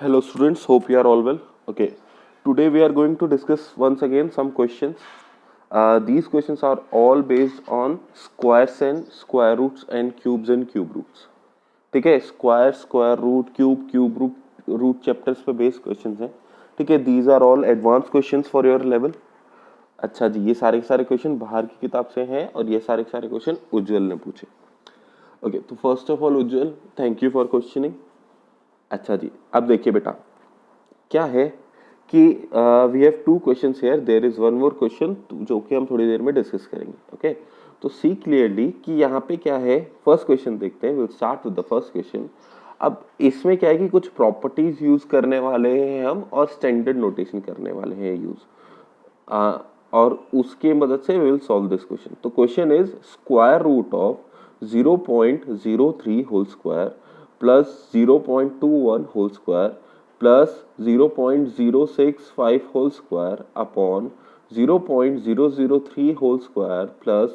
Hello students, hope you are all well. Okay, today we are going to discuss once again some questions. These questions are all based on squares and square roots and cubes and cube roots. ठीक है, square square root cube root chapters पे based questions हैं. ठीक है, these are all advance questions for your level. अच्छा जी, ये सारे के सारे क्वेश्चन बाहर की किताब से हैं और ये सारे के सारे क्वेश्चन उज्जवल ने पूछे. ओके, तो first of all Ujjwal, thank you for questioning. अच्छा जी, अब देखिए बेटा, क्या है कि we have two questions here. There is one more question जो कि हम थोड़ी देर में डिस्कस करेंगे. ओके, तो सी क्लियरली कि यहाँ पे क्या है. फर्स्ट क्वेश्चन देखते हैं. Will start with the first question. अब इसमें क्या है कि कुछ प्रॉपर्टीज यूज करने वाले हैं हम और स्टैंडर्ड नोटेशन करने वाले हैं यूज, और उसकी मदद से विल सॉल्व दिस क्वेश्चन. तो question is square root of 0.03 whole square plus 0.21 whole square plus 0.065 whole square upon 0.003 whole square plus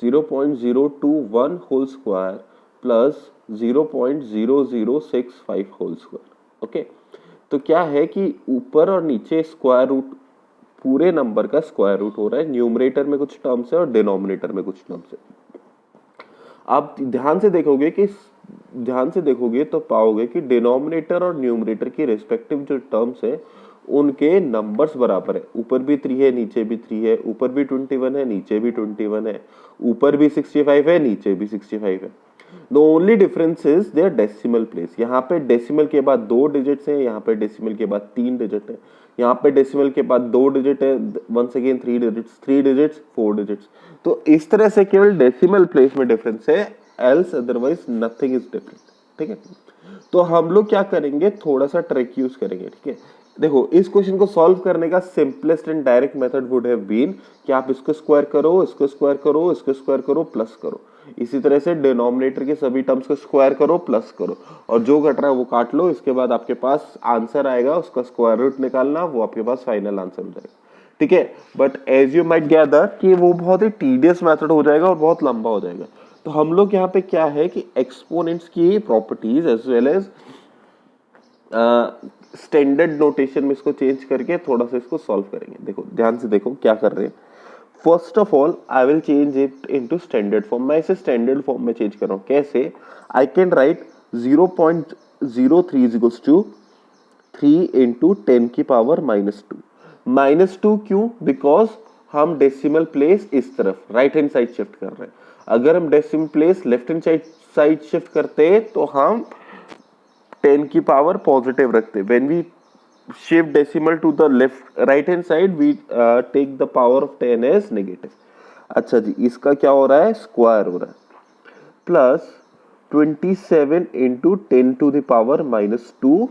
0.021 whole square plus 0.0065 whole square. Okay, तो क्या है कि ऊपर और नीचे स्क्वायर रूट, पूरे नंबर का स्क्वायर रूट हो रहा है. न्यूमरेटर में कुछ टर्म्स है और डिनोमिनेटर में कुछ टर्म्स है. आप ध्यान से देखोगे तो पाओगे कि डिनोमिनेटर और न्यूमरेटर की रिस्पेक्टिव जो टर्म्स है उनके नंबर्स बराबर है. ऊपर भी 3 है, नीचे भी 3 है. ऊपर भी 21 है, नीचे भी 21 है. ऊपर भी 65 है, नीचे भी 65 है. The only difference is there decimal place. यहाँ पे डेसिमल के बाद 2 डिजिट्स हैं, यहाँ पे डेसिमल के बाद 3 डिजिट है. यहाँ पे डेसिमल के बाद 2 डिजिट है, वंस अगेन 3 डिजिट्स 4 डिजिट्स. तो इस तरह से केवल डेसिमल प्लेस में डिफरेंस है, else otherwise nothing is different. ठीक है, तो हम लोग क्या करेंगे, थोड़ा सा ट्रिक यूज करेंगे. ठीक है, देखो, इस क्वेश्चन को सॉल्व करने का simplest and direct method would have been कि आप इसको स्क्वायर करो, इसको स्क्वायर करो, इसको स्क्वायर करो, प्लस करो. इसी तरह से डिनोमिनेटर के सभी टर्म्स को स्क्वायर करो, प्लस करो, और जो घट रहा है वो काट लो. इसके बाद आपके पास आंसर आएगा, उसका स्क्वायर रूट निकालना, वो आपके पास फाइनल आंसर हो जाएगा. ठीक है, but as you might gather कि वो बहुत ही टीडियस मेथड हो जाएगा और बहुत लंबा हो जाएगा. तो हम लोग यहाँ पे क्या है कि एक्सपोनेंट्स की properties as well as standard notation में इसको चेंज करके थोड़ा सा इसको सॉल्व करेंगे. देखो, ध्यान से देखो क्या कर रहे हैं. First of all I will change it into standard form. मैं इसे स्टैंडर्ड फॉर्म में चेंज कर रहा हूँ. कैसे? I can write 0.03 equals to 3 into 10 की पावर -2. -2 क्यों? बिकॉज हम डेसिमल प्लेस इस तरफ राइट हैंड साइड शिफ्ट कर रहे हैं. अगर हम decimal place left hand side shift करते तो हम 10 की पावर पॉजिटिव रखते. When we shift decimal to the left right hand side we take the power of 10 as negative. अच्छा जी, इसका क्या हो रहा है, स्क्वायर हो रहा है. Plus 27 into 10 to the power -2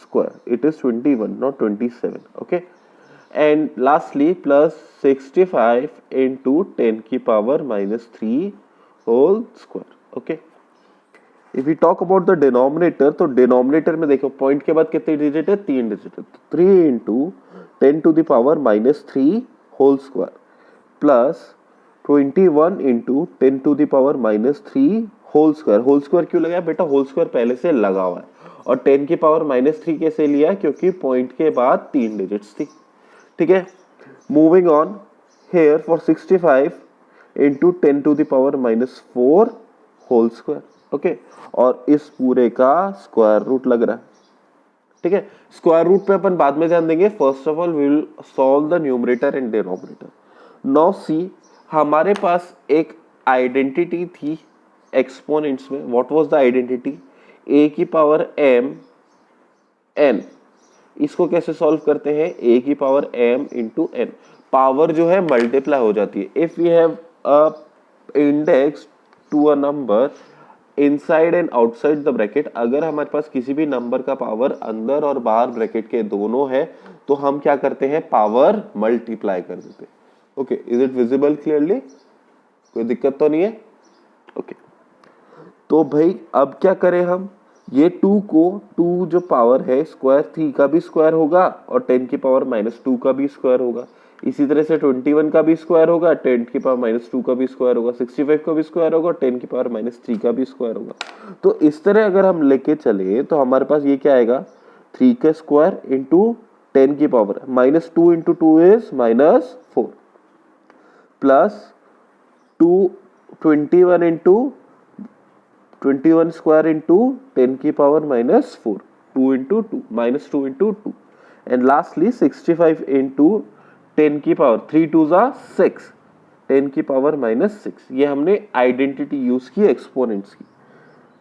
square, it is 21 not 27. Okay, and lastly plus 65 into 10 की power -3 whole square. Okay, if we talk about the denominator, तो डिनोमिनेटर में देखो पॉइंट के बाद कितने डिजिट है, 3 डिजिट है. 3 into 10 to the power -3 whole square plus 21 into 10 to the power -3 whole square. Whole square क्यों लगाया बेटा? होल स्क्वायर पहले से लगा हुआ है. और 10 की पावर -3 कैसे लिया? क्योंकि पॉइंट के बाद 3 डिजिट्स थी. ठीक है, moving on here for 65 into 10 to the power -4 whole square. Okay, और इस पूरे का स्क्वायर रूट लग रहा है. ठीक है, स्क्वायर रूट पे अपन बाद में ध्यान देंगे. First of all we will solve the numerator and denominator. Now see, हमारे पास एक आइडेंटिटी थी एक्सपोनेंट्स में. What was the identity? a की पावर m n. इसको कैसे सॉल्व करते हैं? a की power m into n. Power जो है मल्टीप्लाई हो जाती है. If we have a index to a number inside and outside the bracket, अगर हमारे पास किसी भी नंबर का पावर अंदर और बाहर ब्रैकेट के दोनों है तो हम क्या करते हैं, पावर मल्टीप्लाई कर देते हैं. Okay, is it visible clearly? कोई दिक्कत तो नहीं है? ओके, तो भाई अब क्या करें हम, ये 2 को 2 जो पावर है स्क्वायर 3 का भी स्क्वायर होगा और 10 की पावर -2 का भी स्क्वायर होगा. इसी तरह से 21 का भी स्क्वायर होगा, 10 की पावर -2 का भी स्क्वायर होगा, 65 का भी स्क्वायर होगा, 10 की पावर -3 का भी स्क्वायर होगा. तो इस तरह अगर हम लेके चले तो हमारे पास ये क्या आएगा, 3 का स्क्वायर इंटू 10 की power, minus 2 into 2 is minus 4, plus 21 into 21 square into 10 की power minus 4, 2 into 2 minus 2 into 2, and lastly 65 into 10 की पावर 3 2 जा 6, 10 की पावर माइनस 6। ये हमने आइडेंटिटी यूज की एक्सपोनेंट्स की।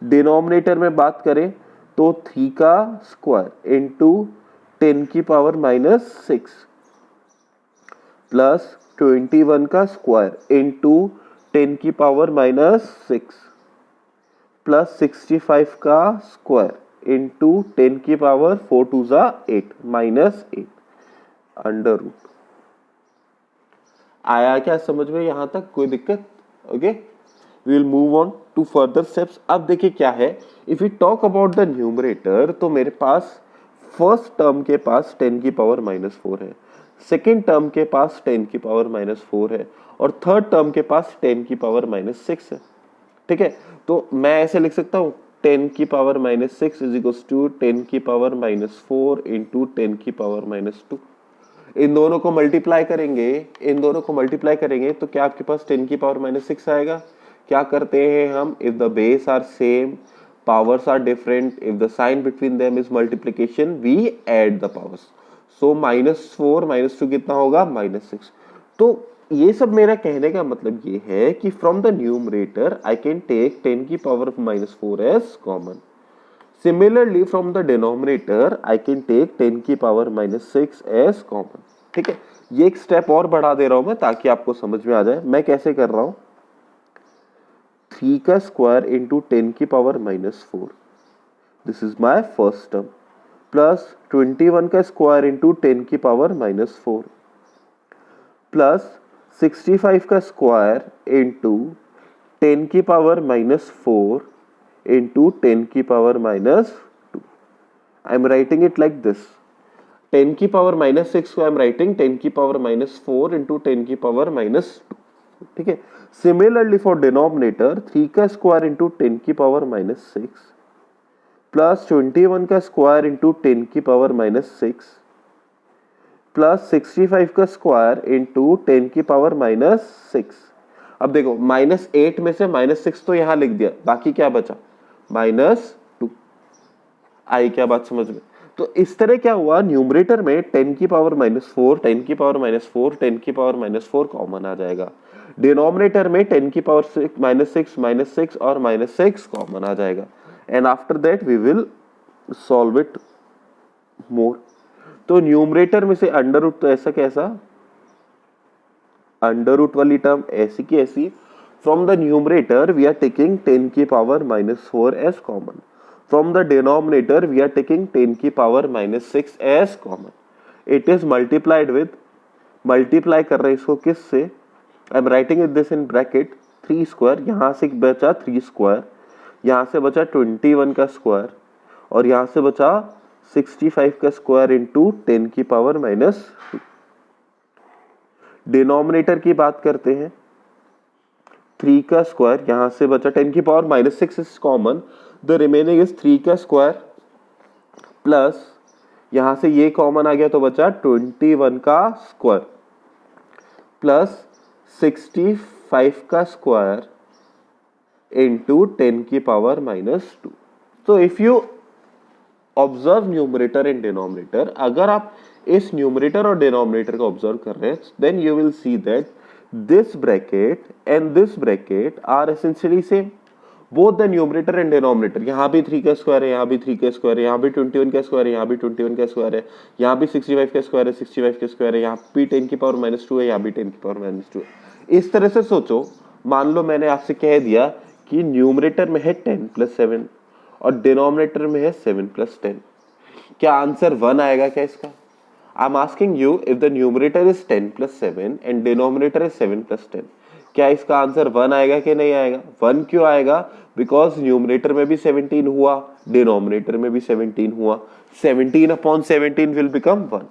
डिनोमिनेटर में बात करें तो 3 का स्क्वायर इंटू 10 की पावर माइनस 6 प्लस 21 का स्क्वायर इंटू 10 की पावर माइनस 6 प्लस 65 का स्क्वायर इंटू 10 की पावर 4 2 जा 8 माइनस 8 अंडर रूट। आया क्या समझ में यहां तक? कोई दिक्कत? Okay, we will move on to further steps. अब देखिए क्या है, if you talk about the numerator, तो मेरे पास फर्स्ट टर्म के पास 10 की पावर माइनस 4 है, सेकेंड टर्म के पास 10 की पावर माइनस 4 है, और थर्ड टर्म के पास 10 की पावर माइनस 6 है। ठीक है, तो मैं ऐसे लिख सकता हूं 10 की power minus 6 is equal to 10 की पावर माइनस 4 इंटू 10 की पावर माइनस 2। इन दोनों को मल्टीप्लाई करेंगे, इन दोनों को मल्टीप्लाई करेंगे तो क्या आपके पास 10 की पावर माइनस 6 आएगा। क्या करते हैं हम, if the base are same, powers are different, if the sign between them is multiplication, we add the powers. So minus 4 minus 2 कितना होगा, माइनस 6। तो ये सब मेरा कहने का मतलब ये है कि from the numerator I can take 10 की power minus 4 as common. Similarly, from the denominator, I can take 10 की पावर माइनस 6 as common। ठीक है, ये एक स्टेप और बढ़ा दे रहा हूं मैं ताकि आपको समझ में आ जाए मैं कैसे कर रहा हूं। 3 का स्क्वायर इंटू 10 की power minus 4, this is my first term, plus 21 का स्क्वायर इंटू 10 की पावर माइनस 4, प्लस 65 का स्क्वायर इंटू 10 की पावर माइनस 4 into 10 की power minus 2। I am writing it like this, 10 की पावर माइनस 6 को आई एम राइटिंग 10 की power minus 4 into 10 की power minus 2। ठीक है, सिमिलरली फॉर डिनोमिनेटर 3 का स्क्वायर इंटू 10 की पावर माइनस 6 प्लस 21 का स्क्वायर इंटू 10 की पावर माइनस 6 प्लस 65 का स्क्वायर इंटू 10 की पावर माइनस 6। अब देखो माइनस 8 में से माइनस 6 तो यहां लिख दिया, बाकी क्या बचा, माइनस 2। आई क्या बात समझ में? तो इस तरह क्या हुआ, न्यूमरेटर में 10 की पावर माइनस 4, 10 की पावर माइनस 4, 10 की पावर माइनस 4 कॉमन आ जाएगा। डिनोमिनेटर में 10 की पावर माइनस 6 और माइनस 6 कॉमन आ जाएगा। And after that we will solve it more. तो न्यूमरेटर में से अंडर रूट, तो ऐसा कैसा अंडर रूट वाली टर्म ऐसी की ऐसी। From the numerator we are taking 10 की power minus 4 as common. From the denominator we are taking 10 की power minus 6 as common. It is multiplied with, multiply कर रहे हैं इसको किस से, I am writing it this in bracket 3 square, यहाँ से बचा 3 स्क्वायर, यहाँ से बचा 21 का स्क्वायर, और यहाँ से बचा 65 का स्क्वायर इंटू 10 की पावर माइनस 2। डिनोमिनेटर की बात करते हैं, 3 का स्क्वायर, यहां से बचा 10 की power minus 6 is common, the remaining is 3 का स्क्वायर प्लस यहां से ये कॉमन आ गया तो बचा 21 का स्क्वायर प्लस 65 का स्क्वायर इंटू 10 की पावर माइनस 2। तो if you observe numerator and denominator, अगर आप इस न्यूमरेटर और डिनोमिनेटर को ऑब्जर्व कर रहे हैं, then you will see that this bracket and this bracket are essentially same, both the numerator and denominator। यहाँ भी 3 का स्क्वायर है, यहाँ भी 3 का स्क्वायर है, यहाँ भी 21 का स्क्वायर है, यहाँ भी 21 का स्क्वायर है, यहाँ भी 65 का स्क्वायर है, 65 का स्क्वायर है, यहाँ भी 10 की पावर माइनस 2 है, यहाँ भी 10 की पावर माइनस 2 है। इस तरह से सोचो, मान लो मैंने आपसे कह दिया कि न्यूमरेटर में है 10 प्लस 7 और डिनोमिनेटर में है 7 प्लस 10, क्या आंसर 1 आएगा क्या इसका? I'm asking you if the numerator is 10 plus 7 and denominator is 7 plus 10, क्या इसका आंसर 1 आएगा कि नहीं आएगा? 1 क्यों आएगा? बिकॉज न्यूमरेटर में भी 17 हुआ, डिनोमिनेटर में भी 17 हुआ, 17 upon 17 will become 1।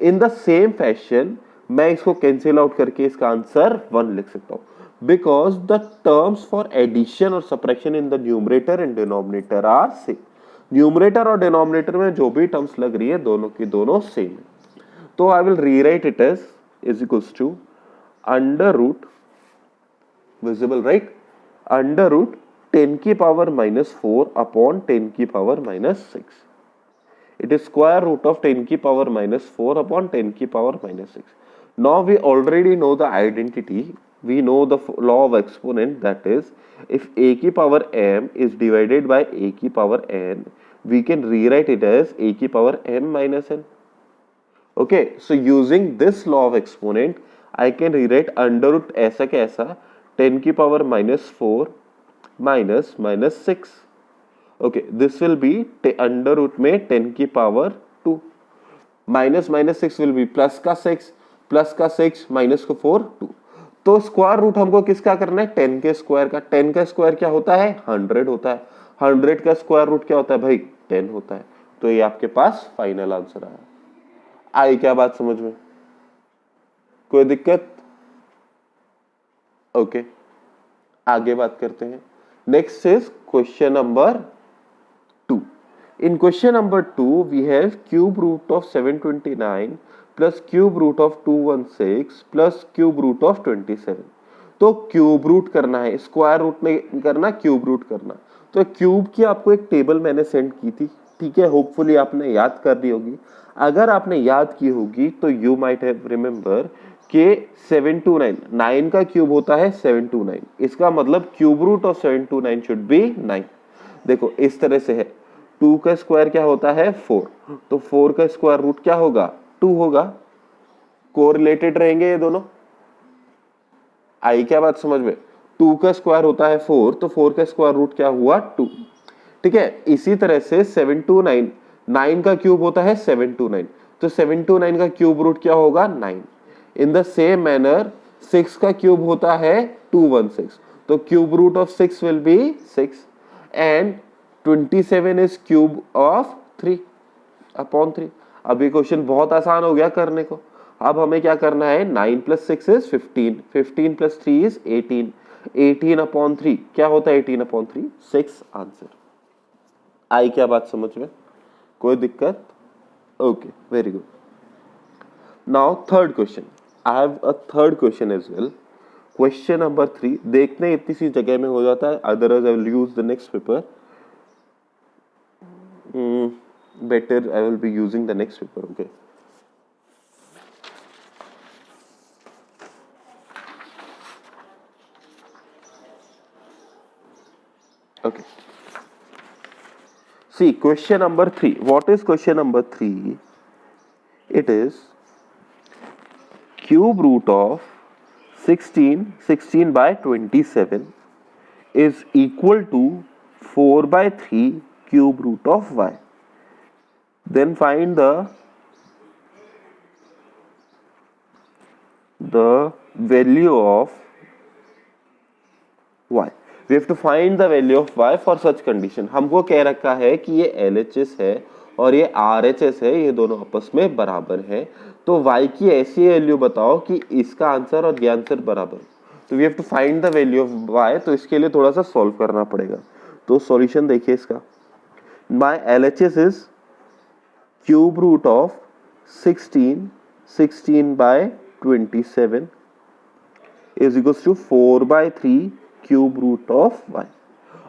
In the same fashion मैं इसको कैंसिल आउट करके इसका आंसर 1 लिख सकता हूं, because the terms for addition और subtraction in the numerator and denominator are same. Numerator और डिनोमिनेटर में जो भी टर्म्स लग रही है दोनों की दोनों सेम है। तो I will rewrite it as is equals to under root, visible right, under root 10 की पावर -4 अपॉन 10 की power -6. It is square root of 10 की power -4 upon 10 की power -6. Now we already know the identity. We know the law of exponent, that is, if a की power m is divided by a की power n, we can rewrite it as a की power m minus n. Okay, so using this law of exponent, I can rewrite under root ऐसा कैसा 10 की power -4 minus -6. Okay, this will be under root में 10 की power 2 minus -6 will be plus का 6, plus का 6 minus का 4 2. तो square root हमको किसका करना है? 10 के स्क्वायर का. 10 का स्क्वायर क्या होता है? 100 होता है. 100 का स्क्वायर रूट क्या होता है भाई? 10 होता है. तो ये आपके पास फाइनल आंसर आया. आई क्या बात समझ में? कोई दिक्कत? ओके, आगे बात करते हैं. Next is question number 2. In question number 2, we have cube root of 729 plus cube root of 216 plus cube root of 27. तो क्यूब रूट करना है, स्क्वायर रूट नहीं करना, क्यूब रूट करना. तो क्यूब की आपको एक टेबल मैंने सेंड की थी, ठीक है, होपफुली आपने याद कर ली होगी. अगर आपने याद की होगी तो यू माइट हैव रिमेंबर कि 729, 9 का क्यूब होता है 729. इसका मतलब cube root of 729 should be 9. देखो इस तरह से है. 2 का स्क्वायर क्या होता है? 4. तो 4 का स्क्वायर रूट क्या होगा? 2 होगा. कोरिलेटेड रहेंगे ये दोनों. आई क्या बात समझ में? 2 का स्क्वायर होता है 4, तो 4 का स्क्वायर रूट क्या हुआ? 2. ठीक है. इसी तरह से 729, 9 का क्यूब होता है 729, तो 729 का क्यूब रूट क्या होगा? 9. इन द सेम मैनर 6 का क्यूब होता है 216, तो cube root of 6 will be 6 and 27 is cube of 3 upon 3. अब ये क्वेश्चन बहुत आसान हो गया करने को. अब हमें क्या करना है? 9 plus 6 is 15, 15 plus 3 is 18, 18 upon 3 क्या होता है? 18 upon 3, 6 आंसर. आई क्या बात समझ में? कोई दिक्कत? Okay, very good. Now third question. I have a third question as well. Question number 3 देखने इतनी सी जगह में हो जाता है, otherwise I will use the next paper. Better I will be using the next paper. Okay, okay. See question number 3. What is question number 3? It is cube root of 16 by 27 is equal to 4 by 3 cube root of y. Then find the value of y. We have to find the value of y for such condition. हमको कह रखा है कि ये LHS है और ये RHS है, ये दोनों आपस में बराबर है. तो y की ऐसी वैल्यू बताओ कि इसका आंसर और ये आंसर बराबर. तो we have to find the value of y. तो इसके लिए थोड़ा सा सॉल्व करना पड़ेगा. तो सॉल्यूशन देखिए इसका. My LHS is cube root of 16 by 27 is equals to 4 by 3 cube root of y.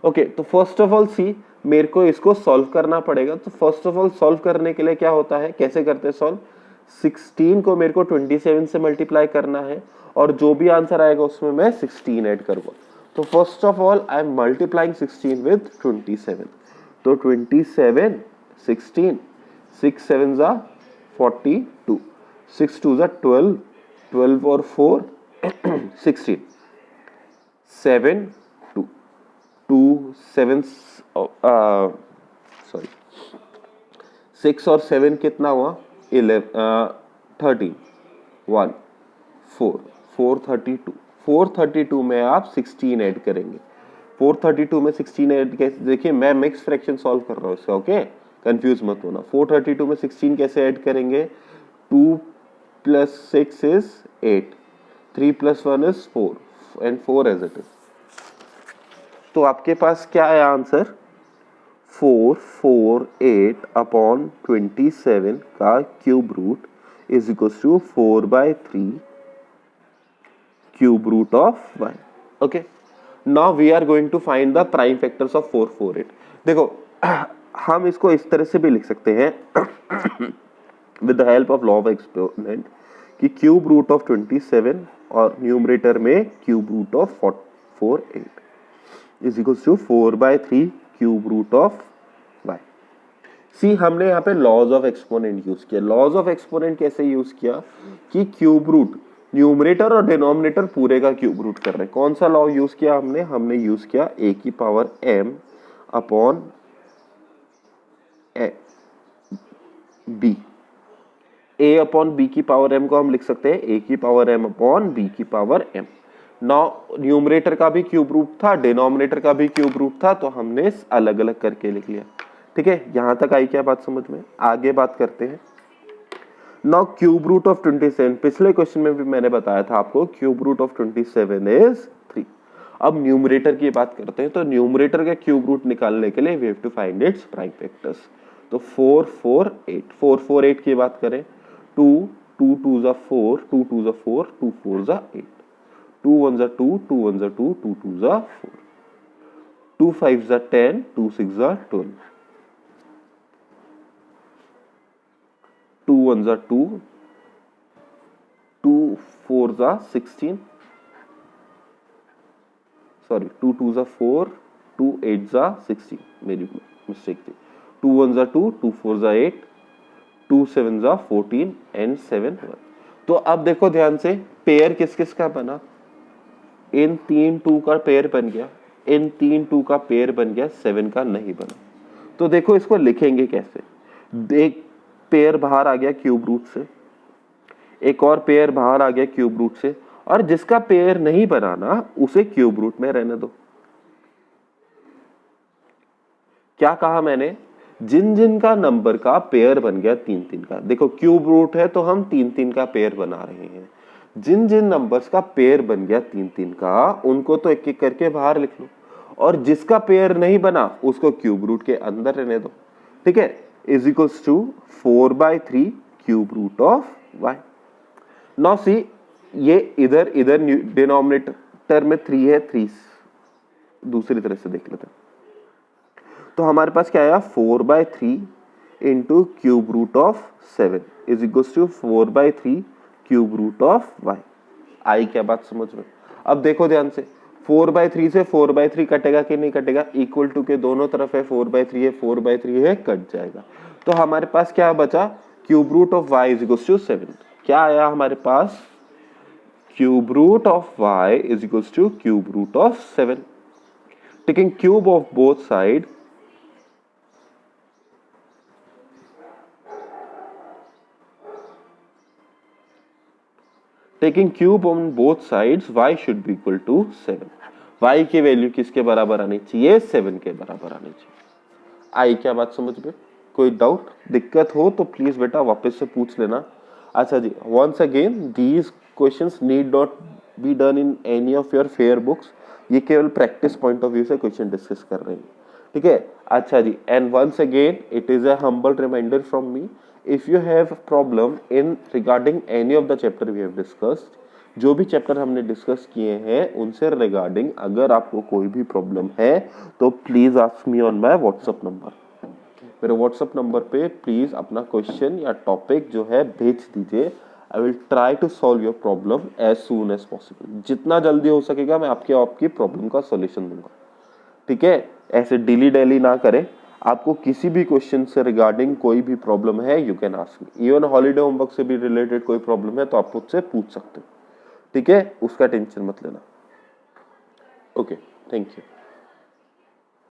Okay, तो फर्स्ट ऑफ ऑल सी मेरे को इसको सॉल्व करना पड़ेगा. तो फर्स्ट ऑफ ऑल सॉल्व करने के लिए क्या होता है, कैसे करते हैं सॉल्व? 16 को मेरे को 27 से मल्टीप्लाई करना है और जो भी आंसर आएगा उसमें मैं 16 ऐड करूंगा. तो first of all I am multiplying 16 with 27. तो 27, 16, 6 7 जा 42, 6 2 जा 12, 12 और 4 16, 7 2, 2 7 सॉरी 6 और 7 कितना हुआ? 13, 1 4, 432. 432 में आप 16 ऐड करेंगे. 432 में 16 ऐड कैसे? देखिए मैं मिक्स फ्रैक्शन सॉल्व कर रहा हूँ इसका. ओके, कंफ्यूज मत होना. 432 में 16 कैसे ऐड करेंगे? 2 plus 6 is 8, 3 plus 1 is 4 and 4 as it is. तो आपके पास क्या है आंसर? 448 अपॉन 27 का cube root is equal to 4/3 cube root of y. Okay, now we are going to find the prime factors of 448. देखो हम इसको इस तरह से भी लिख सकते हैं with the help of law of exponent कि क्यूब रूट ऑफ 27 और न्यूमरेटर में cube root of 448 is equal to 4/3 cube root of y. See हमने यहाँ पे लॉज ऑफ एक्सपोनेंट यूज किया. लॉज ऑफ एक्सपोनेंट कैसे यूज किया कि क्यूब रूट न्यूमरेटर और डिनोमिनेटर पूरे का क्यूब रूट कर रहे हैं. कौन सा लॉ यूज किया हमने यूज किया a की power m upon b. a upon b की पावर m को हम लिख सकते हैं a की पावर m अपॉन b की पावर m. नाउ न्यूमरेटर का भी क्यूब रूट था, डिनोमिनेटर का भी क्यूब रूट था, तो हमने अलग अलग करके लिख लिया. ठीक है, यहां तक आई क्या बात समझ में? आगे बात करते हैं. नाउ क्यूब रूट ऑफ 27, पिछले क्वेश्चन में भी मैंने बताया था आपको क्यूब रूट ऑफ 27 इज 3. अब न्यूमरेटर की बात करते हैं. तो न्यूमरेटर का क्यूब रूट निकालने के लिए we have to find its prime factors. तो 448 की बात करें, 2 2 2 जा 4, 2 2 जा 4, 2 4 जा 8, 2 1 जा 2, 2 1 जा 2, 2 2 जा 4, 2 5 जा 10, 2 6 जा 12, 2 1 जा 2, 2 4 जा 16, सॉरी 2 2 जा 4, 2 8 जा 16, मेरी मिस्टेक थी. 2 1 जा 2, 2 4 जा 8, 2 7 जा 14 एंड 7 1. तो अब देखो ध्यान से, पेयर किस किस का बना? इन 3 2 का पेयर बन गया, इन 3 2 का पेयर बन गया, 7 का नहीं बना. तो देखो इसको लिखेंगे कैसे. एक पेयर बाहर आ गया क्यूब रूट से, एक और पेयर बाहर आ गया क्यूब रूट से, और जिसका पेयर नहीं बनाना उसे क्यूब रूट में रहने दो. क्या कहा मैंने? जिन जिन का नंबर का पेयर बन गया 3 3 का, देखो क्यूब रूट है तो हम 3 3 का पेयर बना रहे हैं. जिन जिन नंबर्स का पेयर बन गया 3 3 का, उनको तो एक एक करके बाहर लिख लो, और जिसका पेयर नहीं बना उसको क्यूब रूट के अंदर रहने दो. ठीक है, is equals to 4/3 cube root of y. Now see, ये इधर डिनोमिनेटर में 3 है, 3 दूसरी तरह से देख लेते हैं. तो हमारे पास क्या आया? 4/3 into cube root of 7 is equal to 4/3 cube root of y. आई क्या बात समझ में? अब देखो ध्यान से, 4/3 से 4/3 कटेगा कि नहीं कटेगा? इक्वल टू के दोनों तरफ है, 4/3 है, 4/3 है, कट जाएगा. तो हमारे पास क्या बचा? Cube root of y is equal to 7. क्या आया हमारे पास? Cube root of y is equal to cube root of 7. Taking cube of both side, taking cube on both sides y should be equal to 7. y की value किसके बराबर आनी चाहिए? 7 के बराबर आनी चाहिए. आई क्या बात समझ में? कोई डाउट दिक्कत हो तो प्लीज बेटा वापस से पूछ लेना. अच्छा जी, once again these questions need not be done in any of your fair books. ये केवल प्रैक्टिस पॉइंट ऑफ व्यू से क्वेश्चन डिस्कस कर रहे हैं. ठीक है, अच्छा जी. And once again it is a humble reminder from me, if you have problem in regarding any of the chapter we have discussed, जो भी चैप्टर हमने डिस्कस किए हैं उनसे रिगार्डिंग अगर आपको कोई भी प्रॉब्लम है तो please ask me on my WhatsApp number. मेरे व्हाट्सएप नंबर पे प्लीज अपना क्वेश्चन या टॉपिक जो है भेज दीजिए. I will try to solve your problem as soon as possible. जितना जल्दी हो सकेगा मैं आपकी प्रॉब्लम का सॉल्यूशन दूंगा. ठीक है, ऐसे डिली डेली ना करें. आपको किसी भी क्वेश्चन से रिगार्डिंग कोई भी प्रॉब्लम है, you can ask me. Even holiday homework से भी रिलेटेड कोई प्रॉब्लम है तो आप मुझसे पूछ सकते हो. ठीक है, उसका टेंशन मत लेना. Okay, thank you.